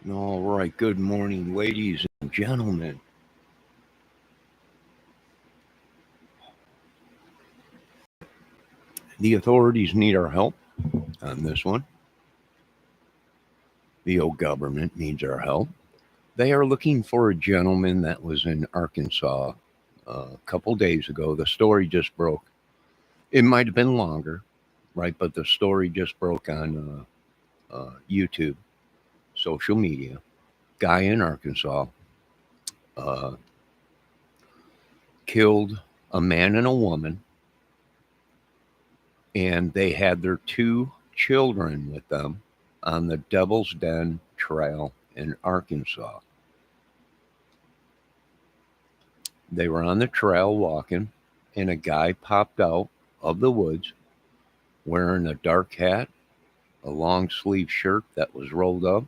All right, good morning, ladies and gentlemen. The authorities need our help on this one. The old government needs our help. They are looking for a gentleman that was in Arkansas a couple days ago. The story just broke. It might have been longer, right? But the story just broke on YouTube, social media. Guy in Arkansas uh, killed a man and a woman, and they had their two children with them on the Devil's Den Trail in Arkansas. They were on the trail walking, and a guy popped out of the woods wearing a dark hat, a long sleeve shirt that was rolled up,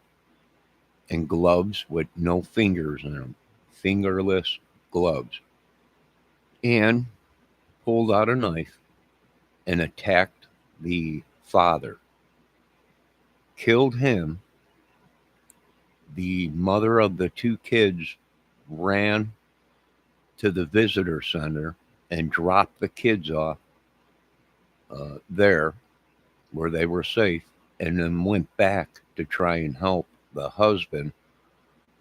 and gloves with no fingers in them, fingerless gloves, and pulled out a knife and attacked the father, killed him. The mother of the two kids ran to the visitor center and dropped the kids off there where they were safe, and then went back to try and help the husband.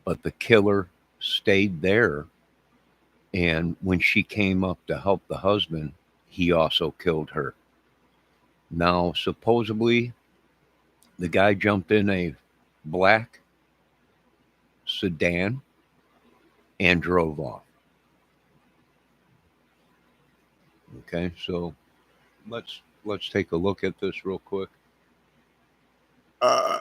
But the killer stayed there. And when she came up to help the husband, he also killed her. Now, supposedly, the guy jumped in a black sedan and drove off. Okay, so let's take a look at this real quick. Uh,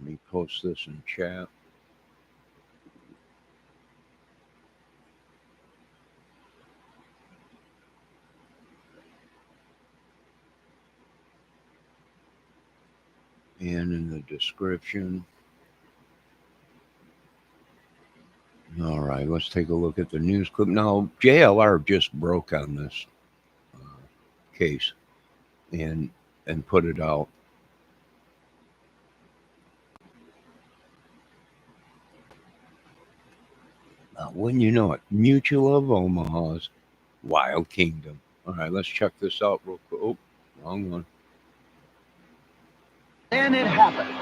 Let me post this in chat. And in the description. All right, let's take a look at the news clip. Now, JLR just broke on this case and put it out. Wouldn't you know it? Mutual of Omaha's Wild Kingdom. All right, let's check this out real quick. Oh, wrong one. And it happened.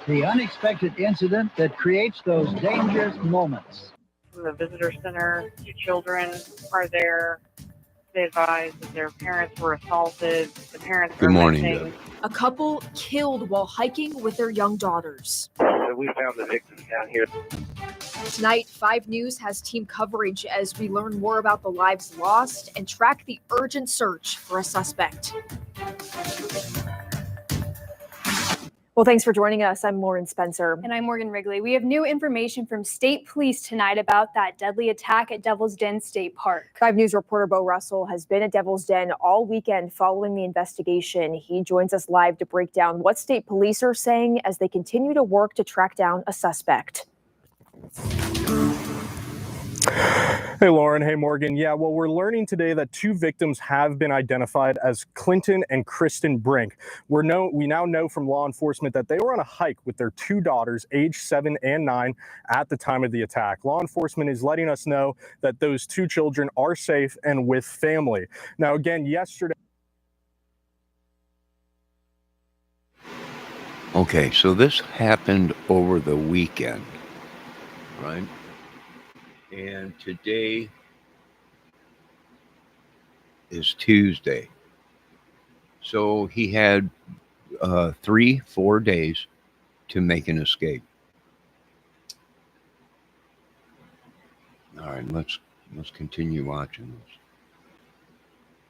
The unexpected incident that creates those dangerous moments. From the visitor center, two children are there. They advised that their parents were assaulted. The parents Good are morning, missing. Doug. A couple killed while hiking with their young daughters. We found the victims down here. Tonight, 5 News has team coverage as we learn more about the lives lost and track the urgent search for a suspect. Well, thanks for joining us. I'm Lauren Spencer. And I'm Morgan Wrigley. We have new information from state police tonight about that deadly attack at Devil's Den State Park. 5 News reporter Bo Russell has been at Devil's Den all weekend following the investigation. He joins us live to break down what state police are saying as they continue to work to track down a suspect. Hey, Lauren. Hey, Morgan. Yeah, well, we're learning today that 2 victims have been identified as Clinton and Kristen Brink. We now know from law enforcement that they were on a hike with their 2 daughters, age 7 and 9, at the time of the attack. Law enforcement is letting us know that those 2 children are safe and with family. Now, again, yesterday. Okay, so this happened over the weekend, right? And today is Tuesday. So he had 3-4 days to make an escape. All right, let's continue watching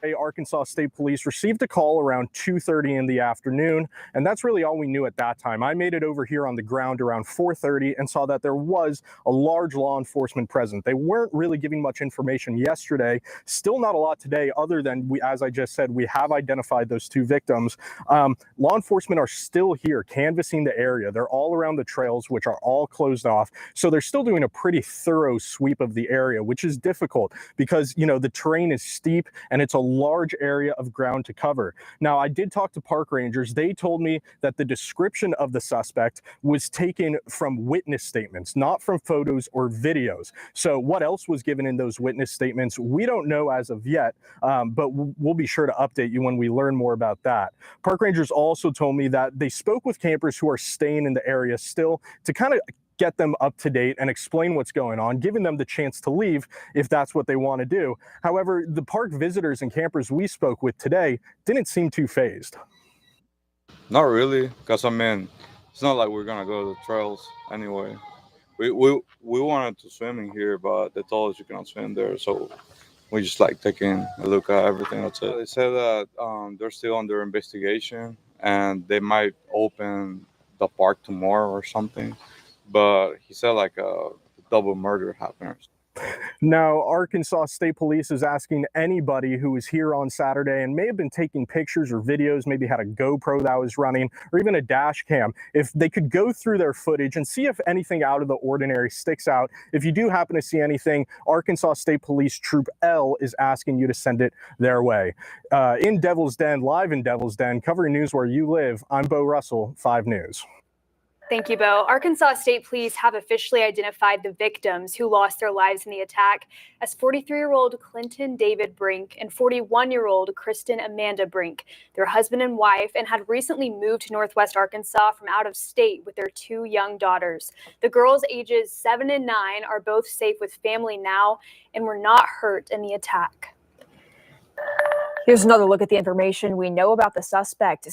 this. Arkansas State Police received a call around 2:30 in the afternoon, and that's really all we knew at that time. I made it over here on the ground around 4:30 and saw that there was a large law enforcement present. They weren't really giving much information yesterday, still not a lot today, other than as I just said, we have identified those 2 victims. Law enforcement are still here canvassing the area. They're all around the trails, which are all closed off. So they're still doing a pretty thorough sweep of the area, which is difficult because, the terrain is steep and it's a large area of ground to cover. Now, I did talk to park rangers. They told me that the description of the suspect was taken from witness statements, not from photos or videos. So what else was given in those witness statements, we don't know as of yet, but we'll be sure to update you when we learn more about that. Park rangers also told me that they spoke with campers who are staying in the area still to kind of get them up to date and explain what's going on, giving them the chance to leave if that's what they want to do. However, the park visitors and campers we spoke with today didn't seem too fazed. Not really, because it's not like we're gonna go to the trails anyway. We wanted to swim in here, but they told us you cannot swim there, so we just taking a look at everything. That's it. They said that they're still under investigation and they might open the park tomorrow or something. But he said a double murder happened. Now, Arkansas State Police is asking anybody who was here on Saturday and may have been taking pictures or videos, maybe had a GoPro that was running, or even a dash cam, if they could go through their footage and see if anything out of the ordinary sticks out. If you do happen to see anything, Arkansas State Police Troop L is asking you to send it their way. In Devil's Den, live in Devil's Den, covering news where you live, I'm Bo Russell, 5 News. Thank you, Bo. Arkansas State Police have officially identified the victims who lost their lives in the attack as 43-year-old Clinton David Brink and 41-year-old Kristen Amanda Brink. They're husband and wife and had recently moved to Northwest Arkansas from out of state with their 2 young daughters. The girls, ages 7 and 9, are both safe with family now and were not hurt in the attack. Here's another look at the information we know about the suspect.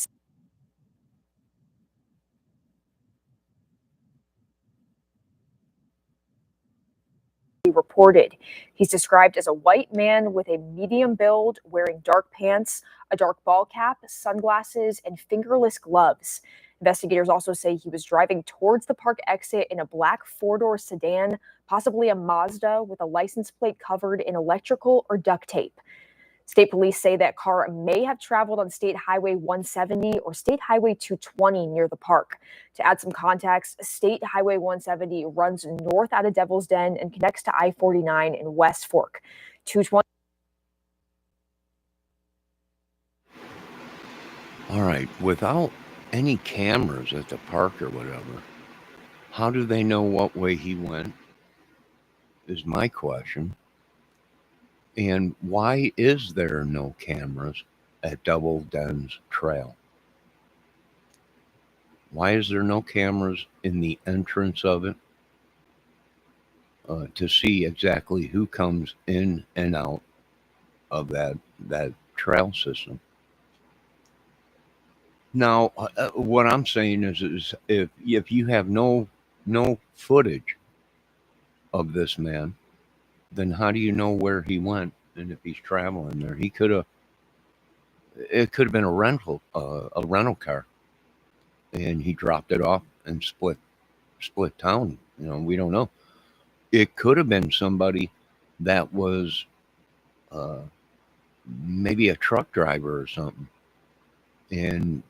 Reported. He's described as a white man with a medium build, wearing dark pants, a dark ball cap, sunglasses, and fingerless gloves. Investigators also say he was driving towards the park exit in a black 4-door sedan, possibly a Mazda, with a license plate covered in electrical or duct tape. State police say that car may have traveled on State Highway 170 or State Highway 220 near the park. To add some context, State Highway 170 runs north out of Devil's Den and connects to I-49 in West Fork. 220. All right, without any cameras at the park or whatever, how do they know what way he went is my question. And why is there no cameras at Devil's Den's trail? Why is there no cameras in the entrance of it to see exactly who comes in and out of that trail system? Now, what I'm saying is if you have no footage of this man, then how do you know where he went and if he's traveling there? It could have been a rental car, and he dropped it off and split town. We don't know. It could have been somebody that was maybe a truck driver or something, and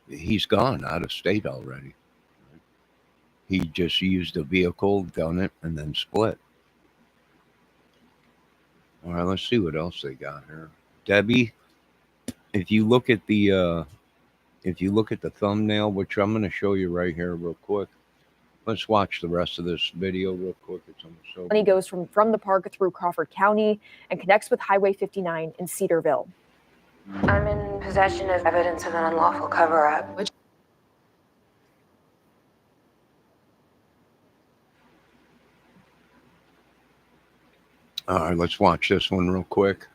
he's gone out of state already. He just used a vehicle, done it, and then split. All right, let's see what else they got here. Debbie, if you look at the thumbnail, which I'm going to show you right here real quick, let's watch the rest of this video real quick. It's on the show. He goes from the park through Crawford County and connects with Highway 59 in Cedarville. I'm in possession of evidence of an unlawful cover-up, which All right, let's watch this one real quick.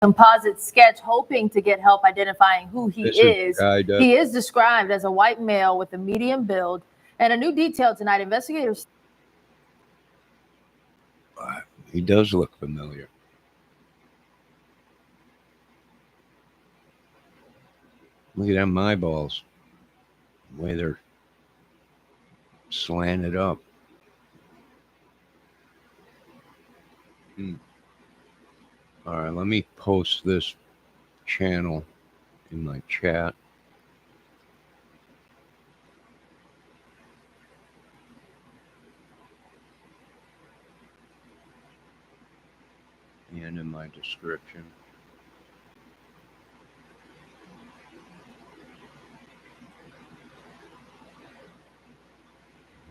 Composite sketch, hoping to get help identifying who he is. He is described as a white male with a medium build, And a new detail tonight, investigators. He does look familiar. Look at them eyeballs. The way they're slanted up. All right, let me post this channel in my chat. And in my description.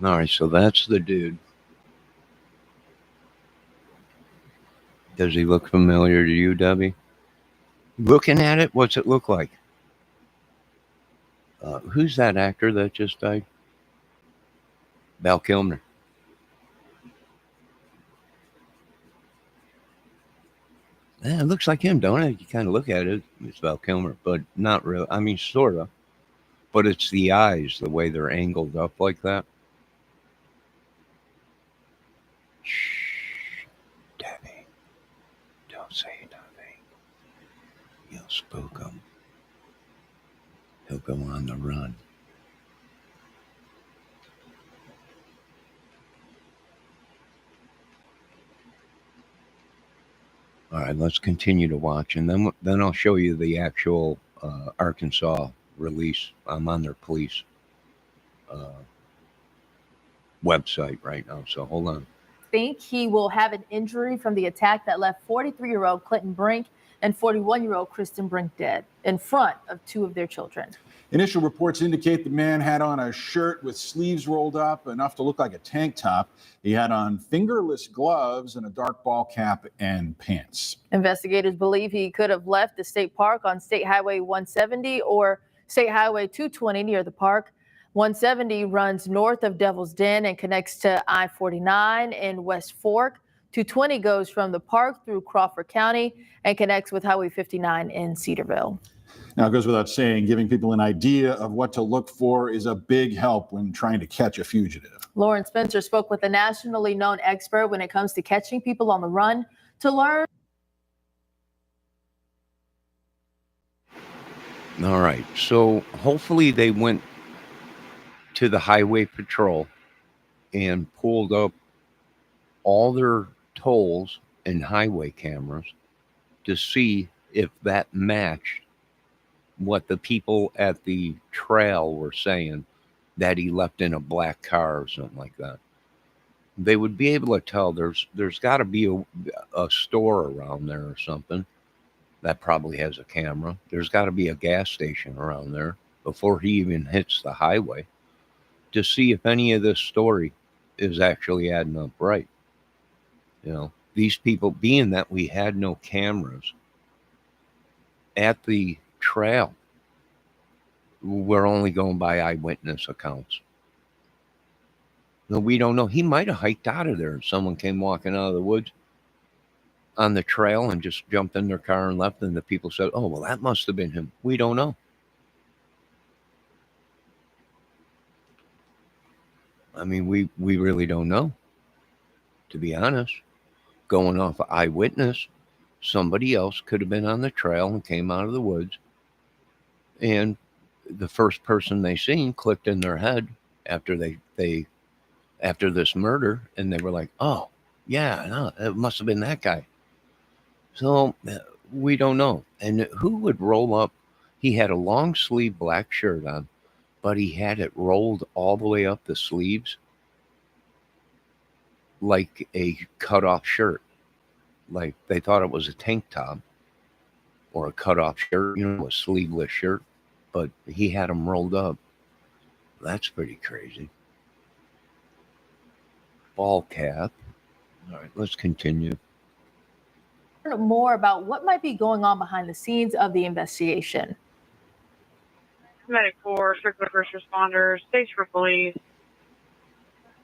All right, so that's the dude. Does he look familiar to you, Debbie? Looking at it, what's it look like? Who's that actor that just died? Val Kilmer. Yeah, it looks like him, don't it? You kind of look at it, it's Val Kilmer, but not really. I mean, sort of. But it's the eyes, the way they're angled up like that. Shh, Debbie, don't say nothing. You'll spook him. He'll go on the run. All right, let's continue to watch, and then I'll show you the actual Arkansas release. I'm on their police website right now, so hold on. Think he will have an injury from the attack that left 43-year-old Clinton Brink and 41-year-old Kristen Brink dead in front of two of their children. Initial reports indicate the man had on a shirt with sleeves rolled up enough to look like a tank top. He had on fingerless gloves and a dark ball cap and pants. Investigators believe he could have left the state park on State Highway 170 or State Highway 220 near the park. 170 runs north of Devil's Den and connects to I-49 in West Fork. 220 goes from the park through Crawford County and connects with Highway 59 in Cedarville. Now, it goes without saying, giving people an idea of what to look for is a big help when trying to catch a fugitive. Lauren Spencer spoke with a nationally known expert when it comes to catching people on the run to learn. All right, so hopefully they went to the highway patrol and pulled up all their tolls and highway cameras to see if that matched what the people at the trail were saying, that he left in a black car or something like that. They would be able to tell there's got to be a store around there or something that probably has a camera. There's got to be a gas station around there before he even hits the highway to see if any of this story is actually adding up right. You know, these people, being that we had no cameras at the trail, we're only going by eyewitness accounts. No, we don't know. He might have hiked out of there and someone came walking out of the woods on the trail and just jumped in their car and left, and the people said, oh, well, that must have been him. We don't know. I mean, we really don't know, to be honest. Going off of eyewitness, somebody else could have been on the trail and came out of the woods, and the first person they seen clicked in their head after after this murder, and they were like, oh, yeah, no, it must have been that guy. So we don't know. And who would roll up? He had a long sleeve black shirt on, but he had it rolled all the way up the sleeves like a cut-off shirt. Like they thought it was a tank top or a cut-off shirt, you know, a sleeveless shirt, but he had them rolled up. That's pretty crazy. Ball cap. All right, let's continue. More about what might be going on behind the scenes of the investigation. Medic Corps, circular first responders, stage for police,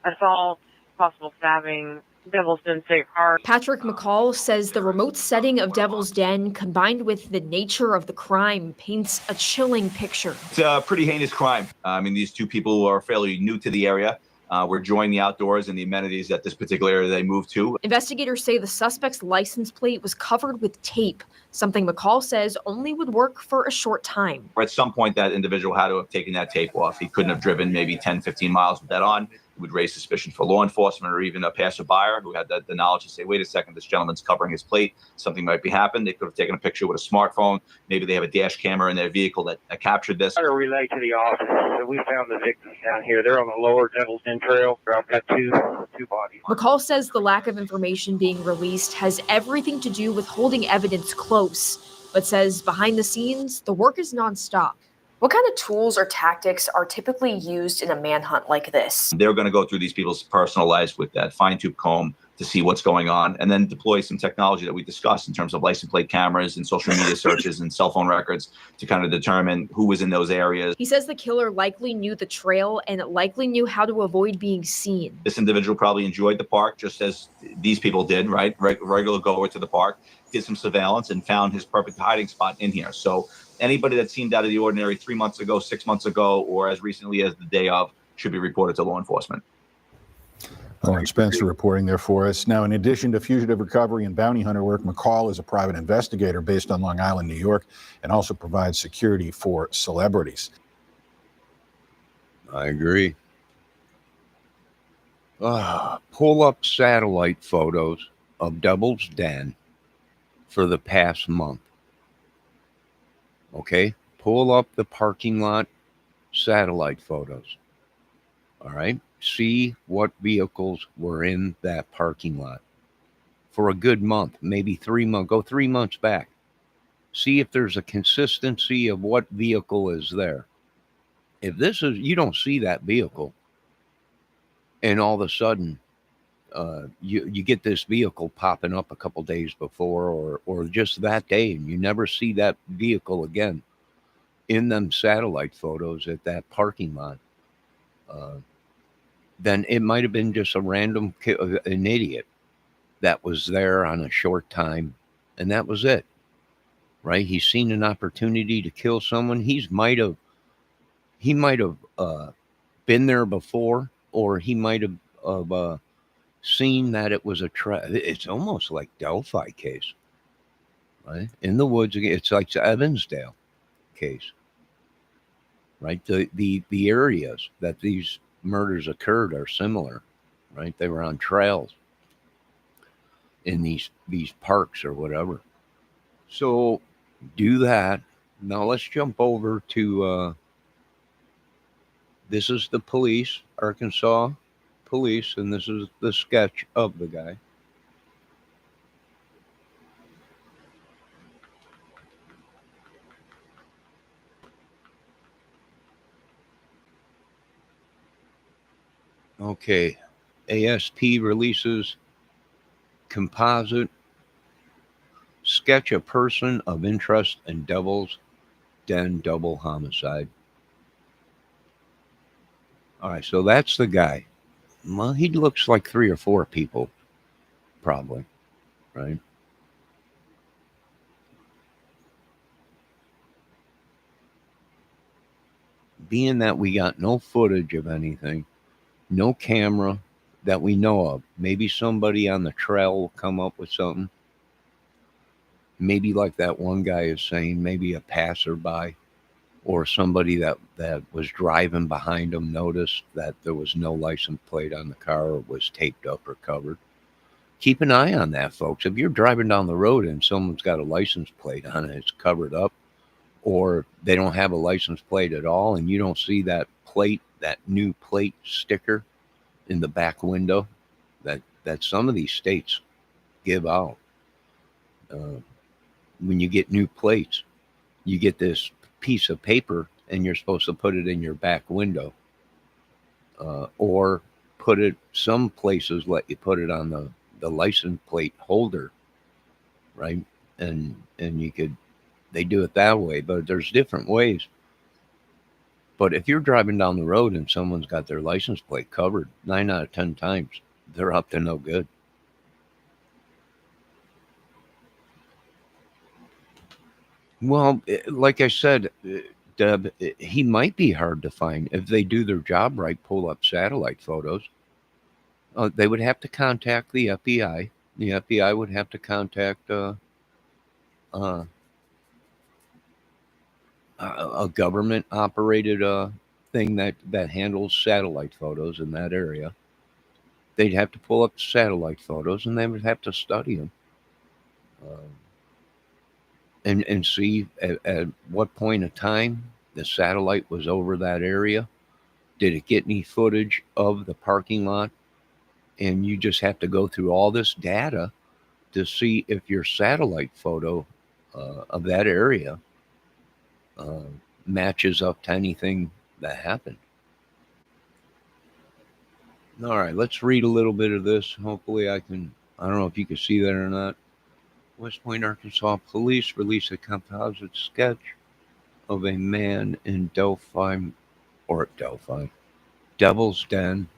assault, possible stabbing, Devil's Den State Park. Patrick McCall says the remote setting of Devil's Den combined with the nature of the crime paints a chilling picture. It's a pretty heinous crime. I mean, these two people who are fairly new to the area were enjoying the outdoors and the amenities at this particular area they moved to. Investigators say the suspect's license plate was covered with tape, something McCall says only would work for a short time. At some point, that individual had to have taken that tape off. He couldn't have driven maybe 10, 15 miles with that on. It would raise suspicion for law enforcement or even a passerby who had the knowledge to say, wait a second, this gentleman's covering his plate. Something might be happening. They could have taken a picture with a smartphone. Maybe they have a dash camera in their vehicle that captured this. I had to relay to the office that we found the victims down here. They're on the lower Devil's Den Trail. I've got two bodies. McCall says the lack of information being released has everything to do with holding evidence close, but says behind the scenes, the work is nonstop. What kind of tools or tactics are typically used in a manhunt like this? They're going to go through these people's personal lives with that fine-tooth comb to see what's going on, and then deploy some technology that we discussed in terms of license plate cameras and social media searches and cell phone records to kind of determine who was in those areas. He says the killer likely knew the trail and likely knew how to avoid being seen. This individual probably enjoyed the park just as these people did, right? Regular goer to the park, did some surveillance and found his perfect hiding spot in here. So anybody that seemed out of the ordinary 3 months ago, 6 months ago, or as recently as the day of should be reported to law enforcement. Lauren Spencer reporting there for us. Now, in addition to fugitive recovery and bounty hunter work, McCall is a private investigator based on Long Island, New York, and also provides security for celebrities. I agree. Pull up satellite photos of Devil's Den for the past month. Okay? Pull up the parking lot satellite photos. All right? See what vehicles were in that parking lot for a good month, maybe 3 months. Go 3 months back. See if there's a consistency of what vehicle is there. If this is, you don't see that vehicle, and all of a sudden you get this vehicle popping up a couple days before or just that day, and you never see that vehicle again in them satellite photos at that parking lot, then it might have been just a random an idiot that was there on a short time, and that was it, right? He's seen an opportunity to kill someone. He might have been there before, or he might have seen that it was a trap. It's almost like Delphi case, right? In the woods, it's like the Evansdale case, right? The areas that these murders occurred are similar, right? They were on trails in these parks or whatever. So do that. Now let's jump over to this is the police, Arkansas police, and this is the sketch of the guy. Okay, ASP releases composite sketch a person of interest in Devil's Den double homicide. All right, so that's the guy. Well, he looks like 3 or 4 people, probably, right? Being that we got no footage of anything, no camera that we know of. Maybe somebody on the trail will come up with something. Maybe like that one guy is saying, maybe a passerby or somebody that was driving behind him noticed that there was no license plate on the car or was taped up or covered. Keep an eye on that, folks. If you're driving down the road and someone's got a license plate on it, it's covered up, or they don't have a license plate at all, and you don't see that plate, that new plate sticker in the back window that some of these states give out. When you get new plates, you get this piece of paper and you're supposed to put it in your back window, or put it, some places let you put it on the license plate holder, right? And they do it that way, but there's different ways. But if you're driving down the road and someone's got their license plate covered, 9 out of 10 times, they're up to no good. Well, like I said, Deb, he might be hard to find if they do their job right. Pull up satellite photos. They would have to contact the FBI. The FBI would have to contact a government-operated thing that handles satellite photos in that area. They'd have to pull up satellite photos, and they would have to study them, and see at what point of time the satellite was over that area. Did it get any footage of the parking lot? And you just have to go through all this data to see if your satellite photo of that area matches up to anything that happened. All right, let's read a little bit of this. Hopefully I don't know if you can see that or not. West Point, Arkansas police release a composite sketch of a man in Devil's Den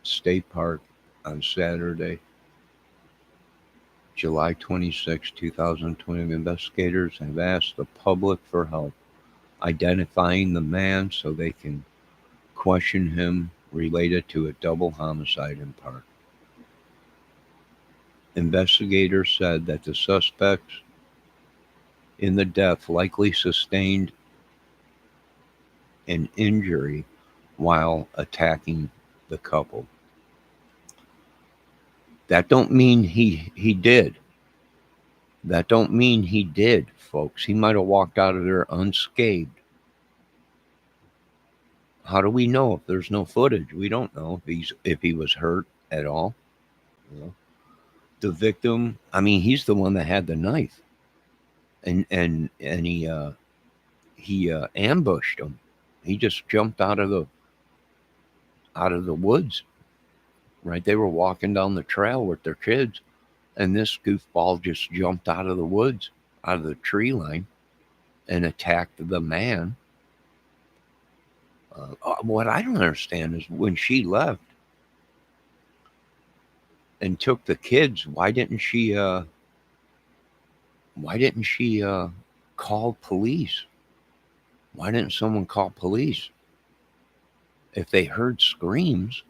State Park on Saturday, July 26, 2020. Investigators have asked the public for help identifying the man so they can question him related to a double homicide in park. Investigators said that the suspects in the death likely sustained an injury while attacking the couple. That don't mean he did. That don't mean he did, folks. He might have walked out of there unscathed. How do we know if there's no footage? We don't know if he was hurt at all. You know? The victim, I mean, he's the one that had the knife, and he ambushed him. He just jumped out of the woods. Right, they were walking down the trail with their kids, and this goofball just jumped out of the woods, out of the tree line, and attacked the man. What I don't understand is when she left and took the kids, why didn't she call police? Why didn't someone call police? If they heard screams,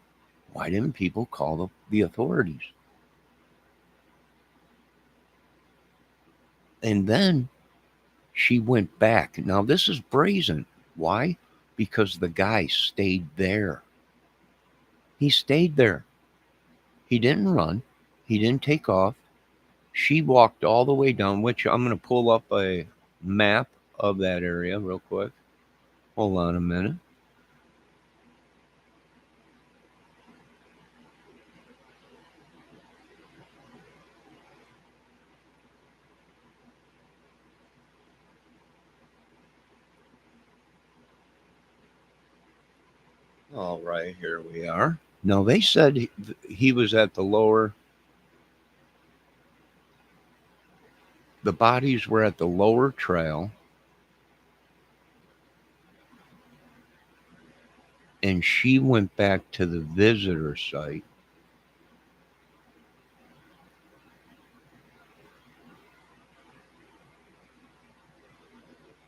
why didn't people call the authorities? And then she went back. Now, this is brazen. Why? Because the guy stayed there. He stayed there. He didn't run. He didn't take off. She walked all the way down, which I'm going to pull up a map of that area real quick. Hold on a minute. All right, here we are. Now, they said he was at the bodies were at the lower trail, and she went back to the visitor site.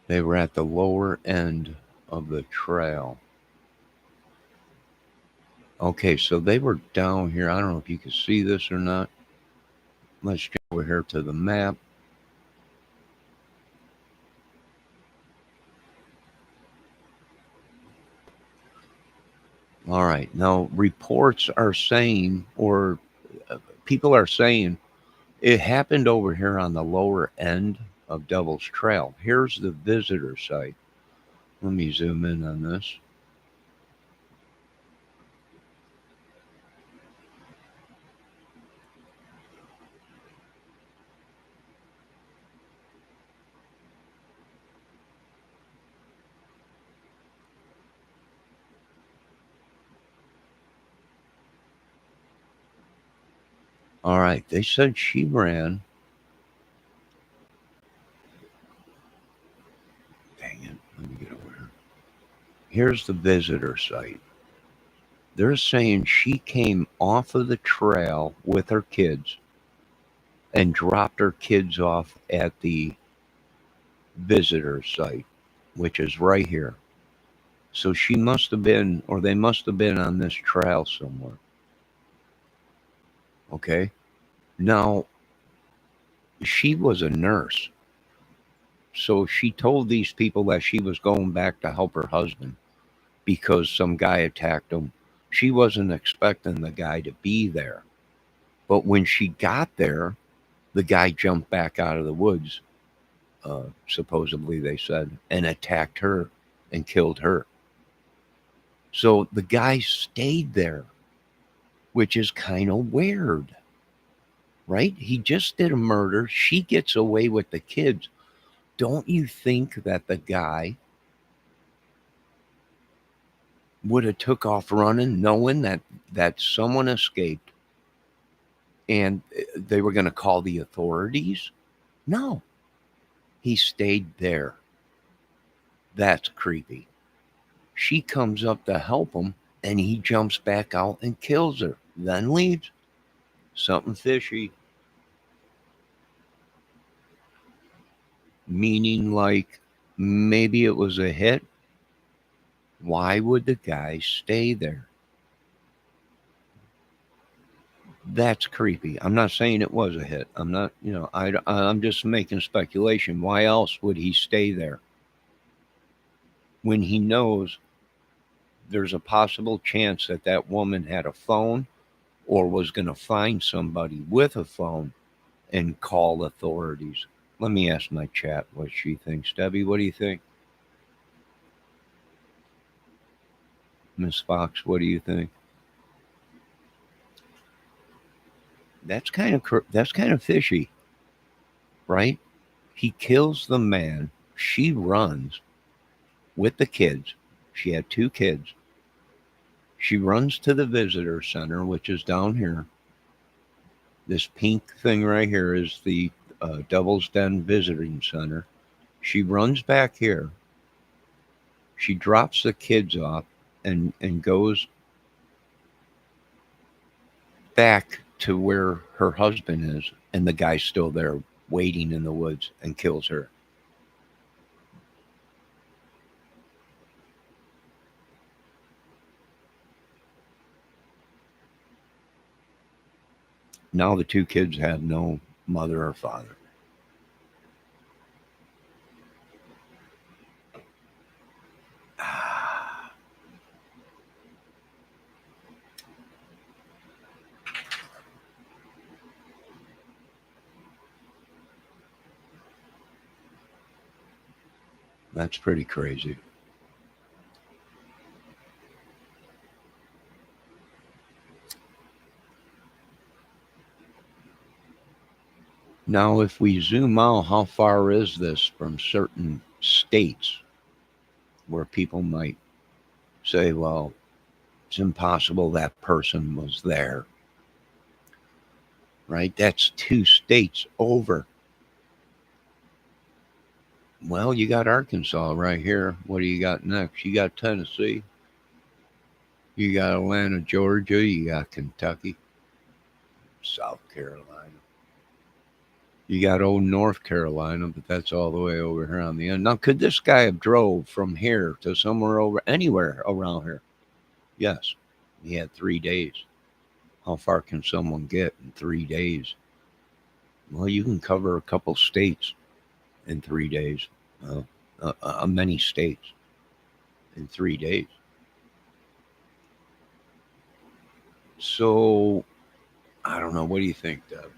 They were at the lower end of the trail. Okay, so they were down here. I don't know if you can see this or not. Let's jump over here to the map. All right. Now, reports are saying, or people are saying, it happened over here on the lower end of Devil's Trail. Here's the visitor site. Let me zoom in on this. All right, they said she ran. Dang it, let me get over here. Here's the visitor site. They're saying she came off of the trail with her kids and dropped her kids off at the visitor site, which is right here. So she must have been, or they must have been on this trail somewhere. Okay. Now, she was a nurse. So she told these people that she was going back to help her husband because some guy attacked him. She wasn't expecting the guy to be there. But when she got there, the guy jumped back out of the woods, supposedly they said, and attacked her and killed her. So the guy stayed there, which is kind of weird, right? He just did a murder. She gets away with the kids. Don't you think that the guy would have took off running, knowing that someone escaped and they were going to call the authorities? No, he stayed there. That's creepy. She comes up to help him and he jumps back out and kills her, then leaves. Something fishy. Meaning, like, maybe it was a hit. Why would the guy stay there? That's creepy. I'm not saying it was a hit. I'm not, I'm just making speculation. Why else would he stay there when he knows there's a possible chance that that woman had a phone or was going to find somebody with a phone and call authorities? Let me ask my chat what she thinks. Debbie, what do you think? Miss Fox, what do you think? That's kind of fishy, right? He kills the man. She runs with the kids. She had 2 kids. She runs to the visitor center, which is down here. This pink thing right here is the Devil's Den Visiting Center. She runs back here. She drops the kids off and goes back to where her husband is, and the guy's still there waiting in the woods, and kills her. Now the 2 kids had no mother or father. That's pretty crazy. Now, if we zoom out, how far is this from certain states where people might say, well, it's impossible that person was there, right? That's 2 states over. Well, you got Arkansas right here. What do you got next? You got Tennessee. You got Atlanta, Georgia. You got Kentucky, South Carolina. You got old North Carolina, but that's all the way over here on the end. Now, could this guy have drove from here to somewhere over, anywhere around here? Yes. He had 3 days. How far can someone get in 3 days? Well, you can cover a couple states in 3 days. Many states in 3 days. So, I don't know. What do you think, Deb?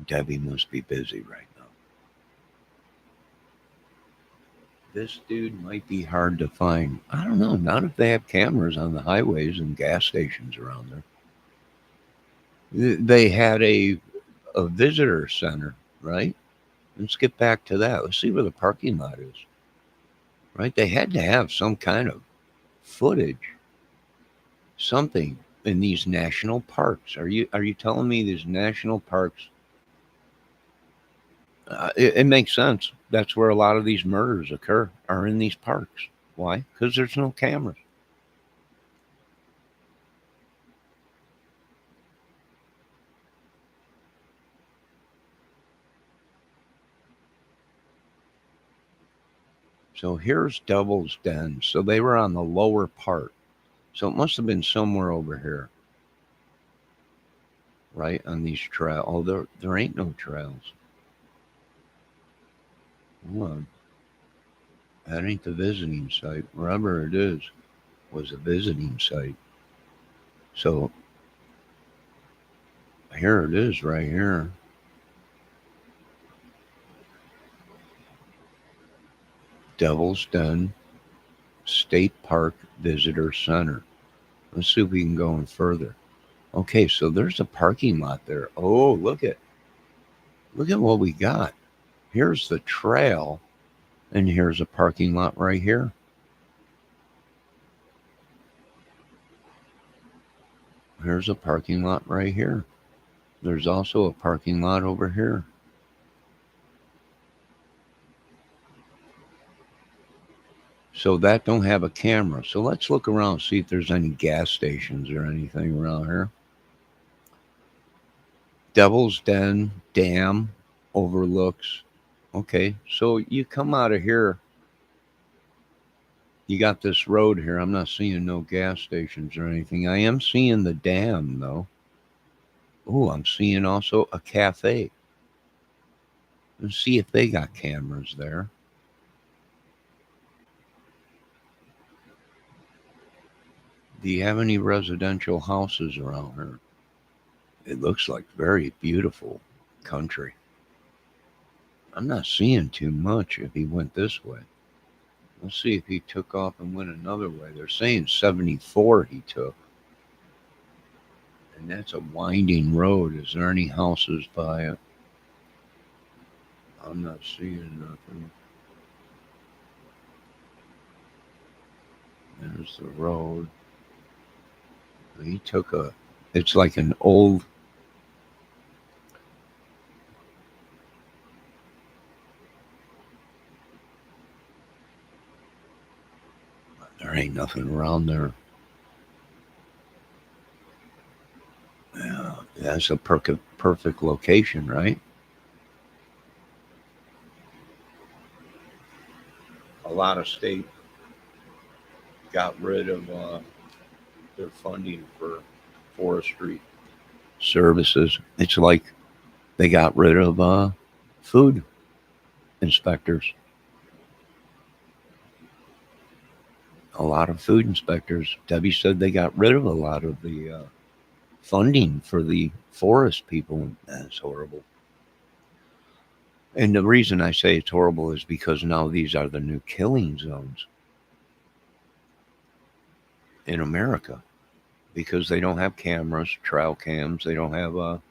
Debbie must be busy right now. This dude might be hard to find. I don't know. Not if they have cameras on the highways and gas stations around there. They had a visitor center, right? Let's get back to that. Let's see where the parking lot is, right? They had to have some kind of footage, something in these national parks. Are you telling me these national parks? It makes sense. That's where a lot of these murders occur, are in these parks. Why? Because there's no cameras. So here's Devil's Den. So they were on the lower part. So it must have been somewhere over here. Right on these trails. Oh, there ain't no trails. Hold on. That ain't the visiting site. Wherever it is was a visiting site. So here it is right here. Devil's Den State Park Visitor Center. Let's see if we can go in further. Okay, so there's a parking lot there. Oh, look at what we got. Here's the trail, and here's a parking lot right here. Here's a parking lot right here. There's also a parking lot over here. So that don't have a camera. So let's look around, see if there's any gas stations or anything around here. Devil's Den Dam overlooks. Okay, so you come out of here. You got this road here. I'm not seeing no gas stations or anything. I am seeing the dam, though. Oh, I'm seeing also a cafe. Let's see if they got cameras there. Do you have any residential houses around here? It looks like very beautiful country. I'm not seeing too much if he went this way. Let's see if he took off and went another way. They're saying 74 he took. And that's a winding road. Is there any houses by it? I'm not seeing nothing. There's the road. He took it's like an old, there ain't nothing around there. Yeah, that's a perfect location, right? A lot of state got rid of their funding for forestry services. It's like they got rid of food inspectors. A lot of food inspectors. Debbie said they got rid of a lot of the funding for the forest people. That's horrible. And the reason I say it's horrible is because now these are the new killing zones in America. Because they don't have cameras, trail cams. They don't have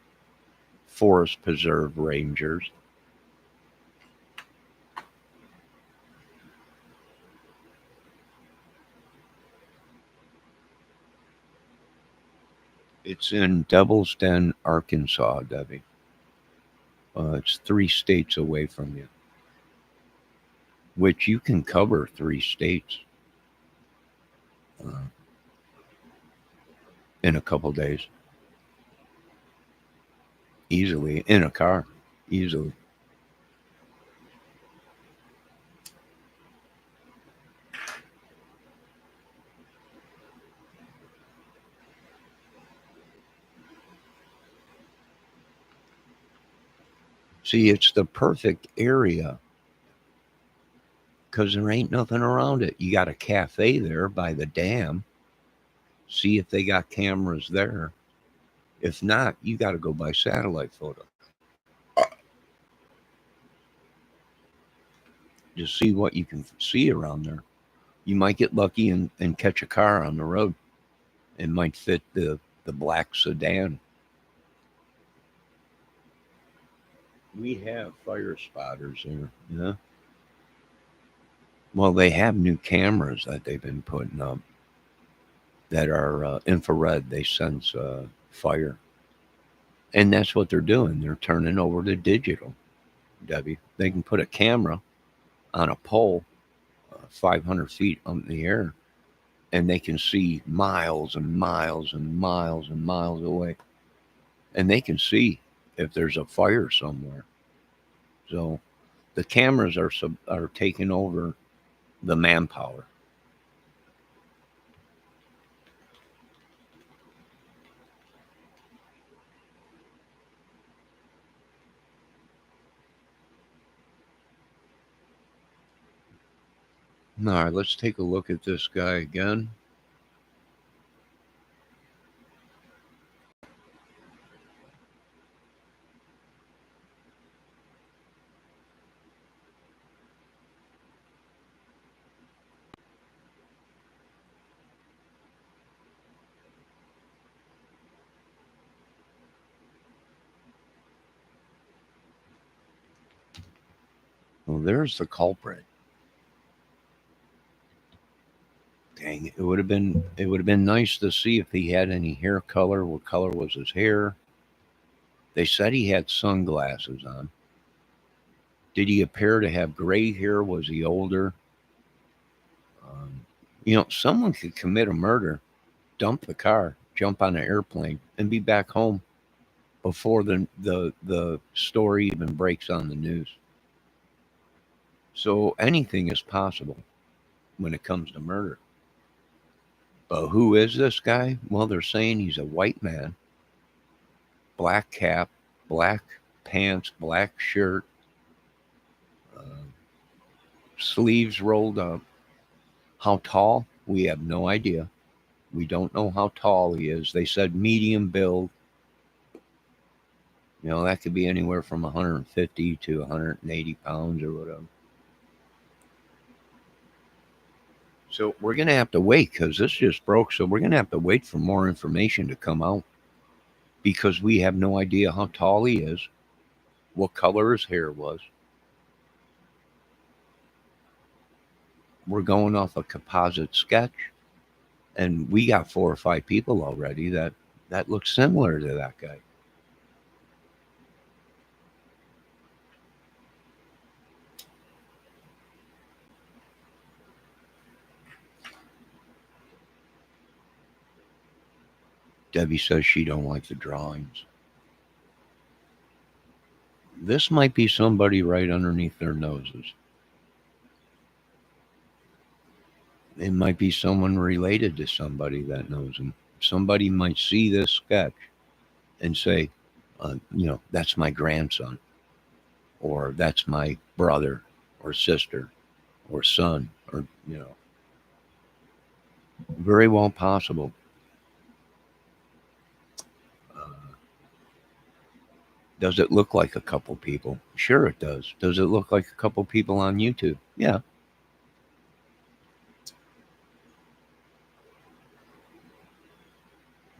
forest preserve rangers. It's in Devil's Den, Arkansas, Debbie. It's 3 states away from you. Which you can cover 3 states. In a couple days. Easily. In a car. Easily. See, it's the perfect area because there ain't nothing around it. You got a cafe there by the dam. See if they got cameras there. If not, you got to go by satellite photo. Just see what you can see around there. You might get lucky and catch a car on the road. It might fit the black sedan. We have fire spotters there, yeah. Well, they have new cameras that they've been putting up. that are infrared. They sense fire. And that's what they're doing. They're turning over to digital, Debbie. They can put a camera on a pole 500 feet up in the air, and they can see miles and miles and miles and miles away. And they can see if there's a fire somewhere. So the cameras are taking over the manpower. All right, let's take a look at this guy again. Well, there's the culprit. Dang, it would have been nice to see if he had any hair color. What color was his hair? They said he had sunglasses on. Did he appear to have gray hair? Was he older? Someone could commit a murder, dump the car, jump on an airplane, and be back home before the story even breaks on the news. So anything is possible when it comes to murder. But who is this guy? Well, they're saying he's a white man, black cap, black pants, black shirt, sleeves rolled up. How tall? We have no idea. We don't know how tall he is. They said medium build. That could be anywhere from 150 to 180 pounds or whatever. So we're going to have to wait because this just broke. So we're going to have to wait for more information to come out because we have no idea how tall he is, what color his hair was. We're going off a composite sketch, and we got 4 or 5 people already that look similar to that guy. Debbie says she don't like the drawings. This might be somebody right underneath their noses. It might be someone related to somebody that knows him. Somebody might see this sketch and say, that's my grandson, or that's my brother or sister or son, or, very well possible. Does it look like a couple people? Sure it does. Does it look like a couple people on YouTube? Yeah.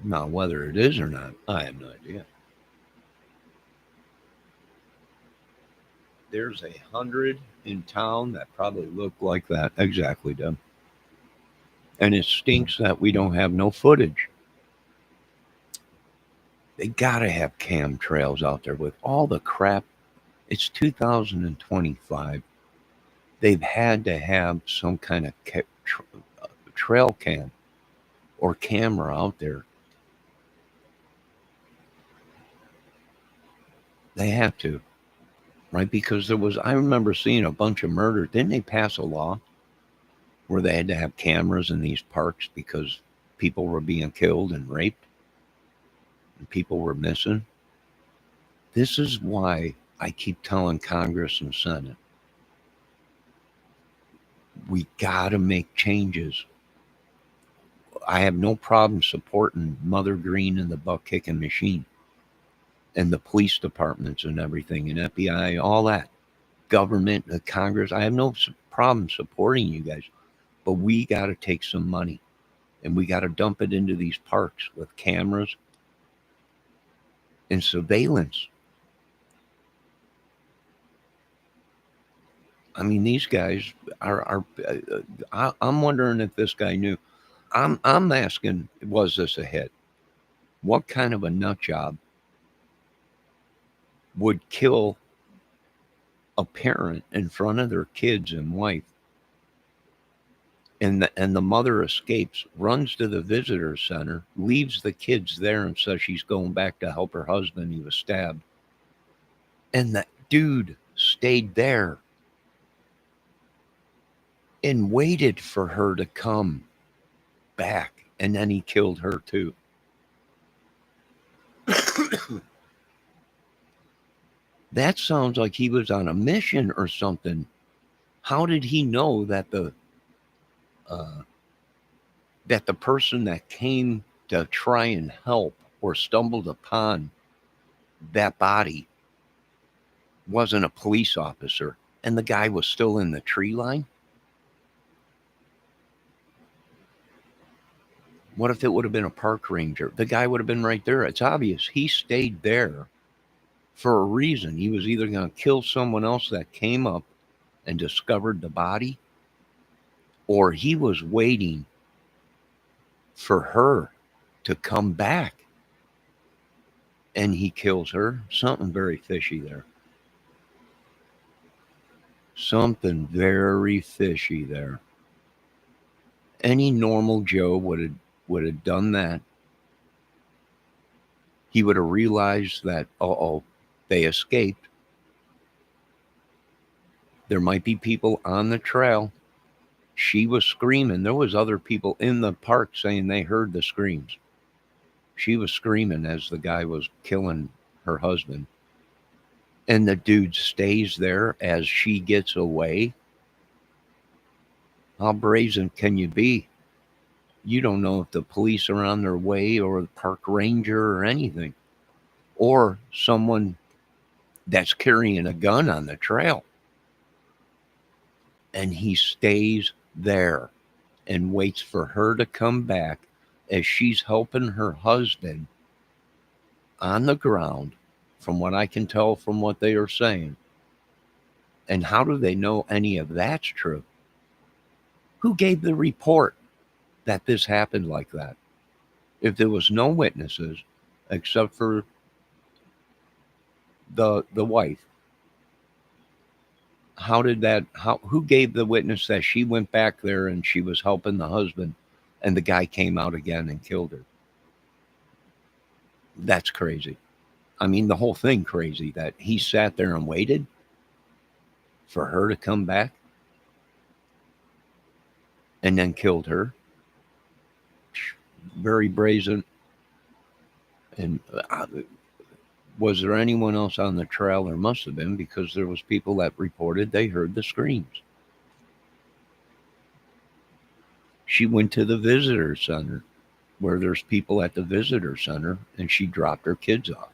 Now, whether it is or not, I have no idea. There's 100 in town that probably look like that. Exactly, Deb. And it stinks that we don't have no footage. They got to have cam trails out there with all the crap. It's 2025. They've had to have some kind of trail cam or camera out there. They have to, right? Because I remember seeing a bunch of murder. Didn't they pass a law where they had to have cameras in these parks because people were being killed and raped and people were missing? This is why I keep telling Congress and Senate, we got to make changes. I have no problem supporting Mother Green and the butt kicking machine and the police departments and everything and FBI, all that government, the Congress. I have no problem supporting you guys, but we got to take some money and we got to dump it into these parks with cameras and surveillance. I mean, these guys are I'm wondering if this guy knew. I'm asking, was this a hit? What kind of a nut job would kill a parent in front of their kids and wife? And the mother escapes, runs to the visitor center, leaves the kids there, and says she's going back to help her husband. He was stabbed. And that dude stayed there and waited for her to come back. And then he killed her too. That sounds like he was on a mission or something. How did he know that the person that came to try and help or stumbled upon that body wasn't a police officer and the guy was still in the tree line? What if it would have been a park ranger? The guy would have been right there. It's obvious he stayed there for a reason. He was either going to kill someone else that came up and discovered the body, or he was waiting for her to come back and he kills her. Something very fishy there. Something very fishy there. Any normal Joe would have done that. He would have realized that, they escaped. There might be people on the trail. She was screaming. There was other people in the park saying they heard the screams. She was screaming as the guy was killing her husband. And the dude stays there as she gets away. How brazen can you be? You don't know if the police are on their way or the park ranger or anything. Or someone that's carrying a gun on the trail. And he stays there and waits for her to come back as she's helping her husband on the ground, from what I can tell from what they are saying. And how do they know any of that's true? Who gave the report that this happened like that? If there was no witnesses except for the wife, who gave the witness that she went back there and she was helping the husband and the guy came out again and killed her? That's crazy. I mean, the whole thing crazy that he sat there and waited for her to come back and then killed her. Very brazen. And was there anyone else on the trail? There must have been, because there was people that reported they heard the screams. She went to the visitor center where there's people at the visitor center and she dropped her kids off.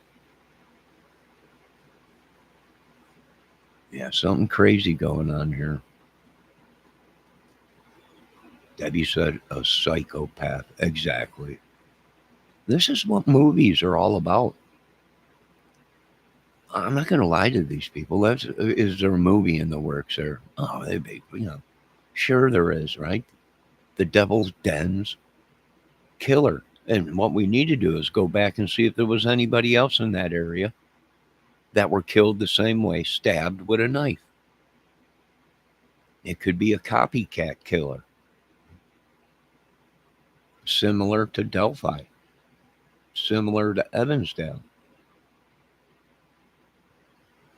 Yeah, something crazy going on here. Debbie said a psychopath. Exactly. This is what movies are all about. I'm not going to lie to these people. Is there a movie in the works there? Oh, sure there is, right? The Devil's Den's killer. And what we need to do is go back and see if there was anybody else in that area that were killed the same way, stabbed with a knife. It could be a copycat killer, similar to Delphi, similar to Evansdale.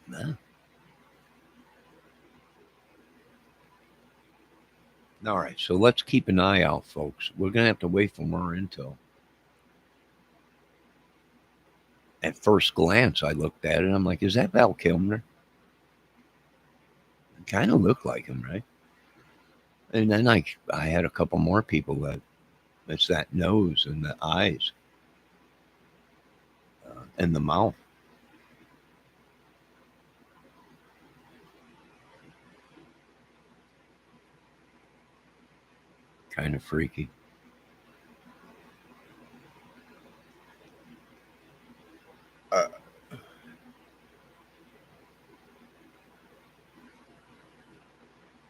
Nah. All right, so let's keep an eye out, folks. We're going to have to wait for more intel. At first glance, I looked at it, and I'm like, is that Val Kilmer? It kind of looked like him, right? And then I had a couple more people that it's that nose and the eyes and the mouth. Kind of freaky.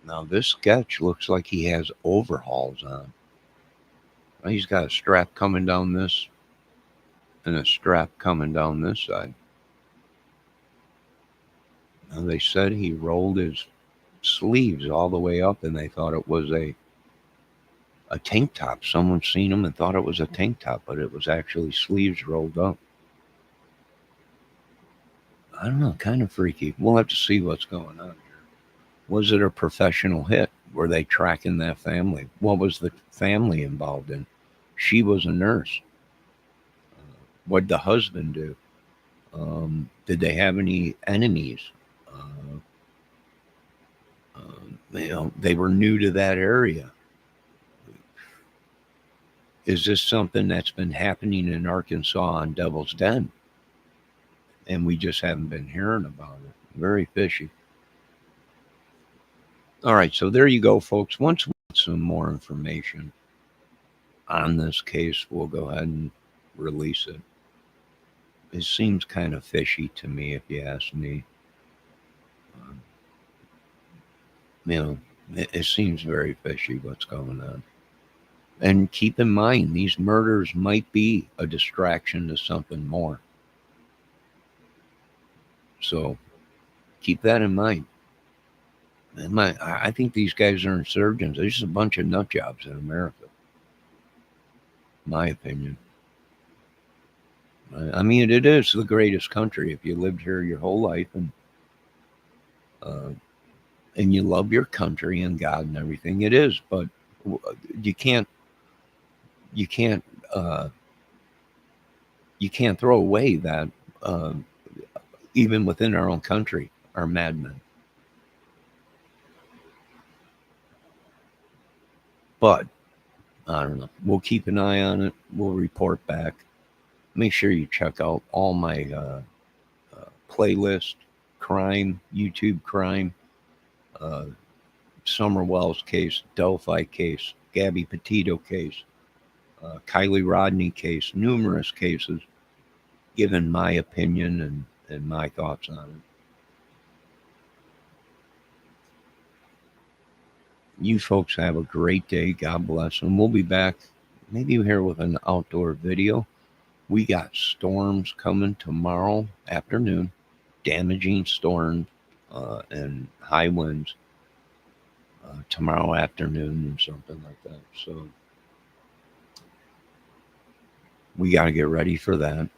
Now this sketch looks like he has overhauls on. He's got a strap coming down this and a strap coming down this side. Now, they said he rolled his sleeves all the way up and they thought it was a tank top. Someone seen him and thought it was a tank top, but it was actually sleeves rolled up. I don't know, kind of freaky. We'll have to see what's going on here. Was it a professional hit? Were they tracking that family? What was the family involved in? She was a nurse. What'd the husband do? Did they have any enemies? They were new to that area. Is this something that's been happening in Arkansas on Devil's Den? And we just haven't been hearing about it. Very fishy. All right, so there you go, folks. Once we get some more information on this case, we'll go ahead and release it. It seems kind of fishy to me, if you ask me. It seems very fishy what's going on. And keep in mind, these murders might be a distraction to something more. So keep that in mind. I think these guys are insurgents. They're just a bunch of nut jobs in America. My opinion. I mean, it is the greatest country if you lived here your whole life and you love your country and God and everything. It is, but you can't throw away that even within our own country are madmen. But I don't know. We'll keep an eye on it. We'll report back. Make sure you check out all my playlist, crime, YouTube crime, Summer Wells case, Delphi case, Gabby Petito case, Kylie Rodney case, numerous cases, given my opinion and my thoughts on it. You folks have a great day. God bless. And we'll be back maybe here with an outdoor video. We got storms coming tomorrow afternoon, damaging storms and high winds tomorrow afternoon or something like that. So we got to get ready for that.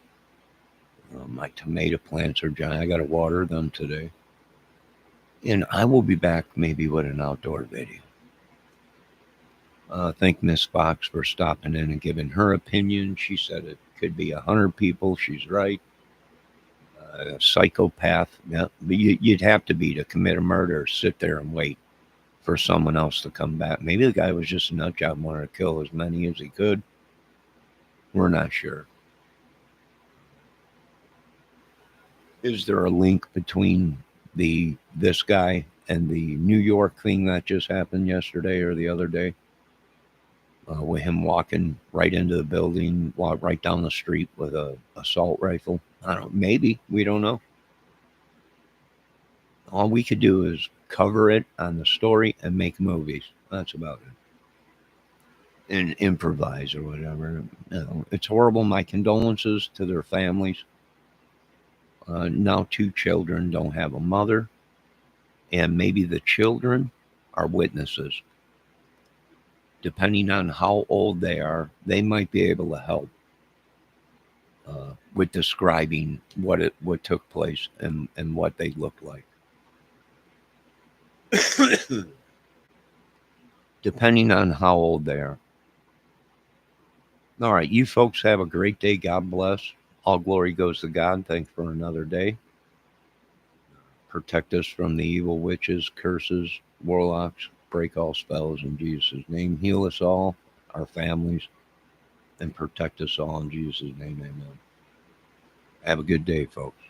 My tomato plants are giant. I got to water them today. And I will be back maybe with an outdoor video. Thank Miss Fox for stopping in and giving her opinion. She said it could be 100 people. She's right. A psychopath. Yeah, you'd have to be to commit a murder. Sit there and wait for someone else to come back. Maybe the guy was just a nut job, wanted to kill as many as he could. We're not sure. Is there a link between this guy and the New York thing that just happened yesterday or the other day? With him walking right into the building, walk right down the street with a assault rifle. I don't know, maybe, we don't know. All we could do is cover it on the story and make movies. That's about it. And improvise or whatever. It's horrible. My condolences to their families. Now 2 children don't have a mother, and maybe the children are witnesses. Depending on how old they are, they might be able to help with describing what took place and what they looked like. Depending on how old they are. All right, you folks have a great day. God bless. All glory goes to God. Thanks for another day. Protect us from the evil witches, curses, warlocks. Break all spells in Jesus' name. Heal us all, our families, and protect us all in Jesus' name. Amen. Have a good day, folks.